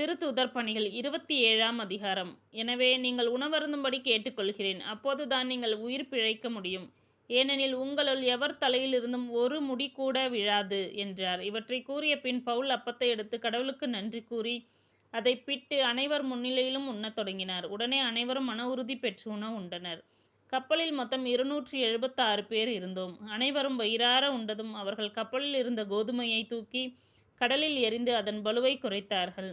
திருத்தூதர் பணிகள் 27ஆம் அதிகாரம். எனவே நீங்கள் உணவருந்தும்படி கேட்டுக்கொள்கிறேன். அப்போதுதான் நீங்கள் உயிர் பிழைக்க முடியும். ஏனெனில் உங்களுள் எவர் தலையிலிருந்தும் ஒரு முடி கூட விழாது என்றார். இவற்றைக் கூறிய பின் பவுல் அப்பத்தை எடுத்து கடவுளுக்கு நன்றி கூறி அதைப் பிட்டு அனைவர் முன்னிலையிலும் உண்ணத் தொடங்கினார். உடனே அனைவரும் மன உறுதி பெற்று உணவு உண்டனர். கப்பலில் மொத்தம் 276 பேர் இருந்தோம். அனைவரும் வயிறார உண்டதும் அவர்கள் கப்பலில் இருந்த கோதுமையை தூக்கி கடலில் எறிந்து அதன் பளுவை குறைத்தார்கள்.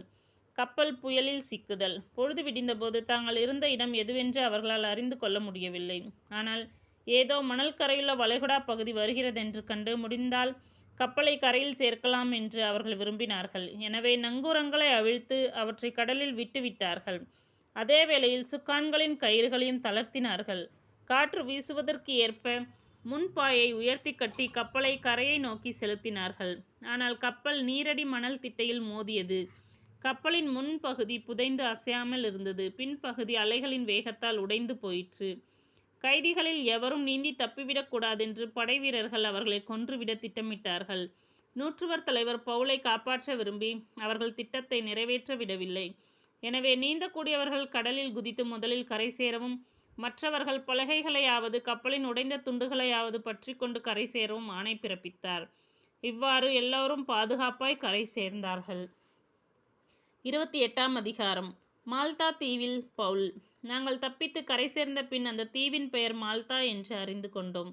கப்பல் புயலில் சிக்குதல். பொழுது விடிந்தபோது தாங்கள் இருந்த இடம் எதுவென்று அவர்களால் அறிந்து கொள்ள முடியவில்லை. ஆனால் ஏதோ மணல் கரையுள்ள வளைகுடா பகுதி வருகிறதென்று கண்டு முடிந்தால் கப்பலை கரையில் சேர்க்கலாம் என்று அவர்கள் விரும்பினார்கள். எனவே நங்கூரங்களை அவிழ்த்து அவற்றை கடலில் விட்டுவிட்டார்கள். அதே வேளையில் சுக்கான்களின் கயிறுகளையும் தளர்த்தினார்கள். காற்று வீசுவதற்கு ஏற்ப முன்பாயை உயர்த்தி கட்டி கப்பலை கரையை நோக்கி செலுத்தினார்கள். ஆனால் கப்பல் நீரடி மணல் திட்டையில் மோதியது. கப்பலின் முன்பகுதி புதைந்து அசையாமல் இருந்தது. பின்பகுதி அலைகளின் வேகத்தால் உடைந்து போயிற்று. கைதிகளில் எவரும் நீந்தி தப்பிவிடக் கூடாதென்று படை வீரர்கள் அவர்களை கொன்றுவிட திட்டமிட்டார்கள். நூற்றுவர் தலைவர் பவுலை காப்பாற்ற விரும்பி அவர்கள் திட்டத்தை நிறைவேற்ற விடவில்லை. எனவே நீந்தக்கூடியவர்கள் கடலில் குதித்து முதலில் கரை சேரவும் மற்றவர்கள் பலகைகளையாவது கப்பலின் உடைந்த துண்டுகளையாவது பற்றி கொண்டு கரை சேரவும் ஆணை பிறப்பித்தார். இவ்வாறு எல்லோரும் பாதுகாப்பாய் கரை சேர்ந்தார்கள். 28ஆம் அதிகாரம். மால்தா தீவில் பவுல். நாங்கள் தப்பித்து கரை சேர்ந்த பின் அந்த தீவின் பெயர் மால்தா என்று அறிந்து கொண்டோம்.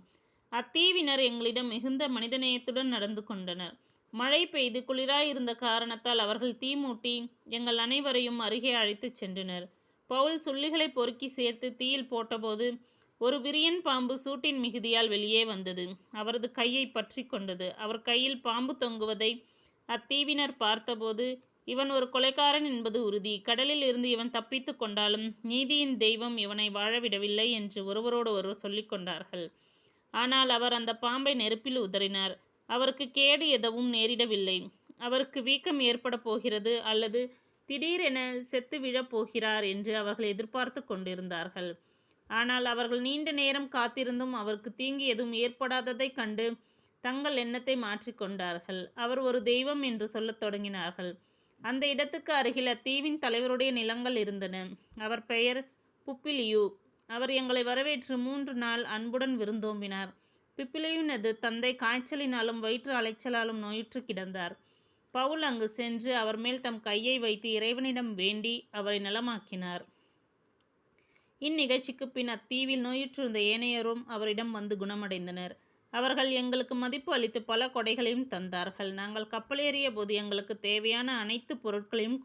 அத்தீவினர் எங்களிடம் மிகுந்த மனிதநேயத்துடன் நடந்து கொண்டனர். மழை பெய்து குளிராயிருந்த காரணத்தால் அவர்கள் தீ மூட்டி எங்கள் அனைவரையும் அருகே அழைத்துச் சென்றனர். பவுல் சுள்ளிகளை பொறுக்கி சேர்த்து தீயில் போட்டபோது ஒரு விரியன் பாம்பு சூட்டின் மிகுதியால் வெளியே வந்தது. அவரது கையை பற்றி கொண்டது. அவர் கையில் பாம்பு தொங்குவதை அத்தீவினர் பார்த்தபோது இவன் ஒரு கொலைகாரன் என்பது உறுதி. கடலில் இருந்து இவன் தப்பித்து கொண்டாலும் நீதியின் தெய்வம் இவனை வாழவிடவில்லை என்று ஒருவரோடு ஒருவர் சொல்லிக் கொண்டார்கள். ஆனால் அவர் அந்த பாம்பை நெருப்பில் உதறினார். அவருக்கு கேடு எதுவும் நேரிடவில்லை. அவருக்கு வீக்கம் ஏற்பட போகிறது அல்லது திடீரென செத்து விழப் போகிறார் என்று அவர்கள் எதிர்பார்த்து கொண்டிருந்தார்கள். ஆனால் அவர்கள் நீண்ட நேரம் காத்திருந்தும் அவருக்கு தீங்கு எதுவும் ஏற்படாததைக் கண்டு தங்கள் எண்ணத்தை மாற்றிக்கொண்டார்கள். அவர் ஒரு தெய்வம் என்று சொல்லத் தொடங்கினார்கள். அந்த இடத்துக்கு அருகில் அத்தீவின் தலைவருடைய நிலங்கள் இருந்தன. அவர் பெயர் புப்பிலியு. அவர் எங்களை வரவேற்று 3 நாள் அன்புடன் விருந்தோம்பினார். பிப்பிலியுனது தந்தை காய்ச்சலினாலும் வயிற்று அலைச்சலாலும் நோயுற்று கிடந்தார். பவுல் அங்கு சென்று அவர் மேல் தம் கையை வைத்து இறைவனிடம் வேண்டி அவரை நலமாக்கினார். இந்நிகழ்ச்சிக்கு பின் அத்தீவில் நோயுற்றிருந்த ஏனையோரும் அவரிடம் வந்து குணமடைந்தனர். அவர்கள் எங்களுக்கு மதிப்பு அளித்து பல கொடைகளையும் தந்தார்கள். நாங்கள் கப்பலேறிய போது எங்களுக்கு தேவையான அனைத்து பொருட்களையும்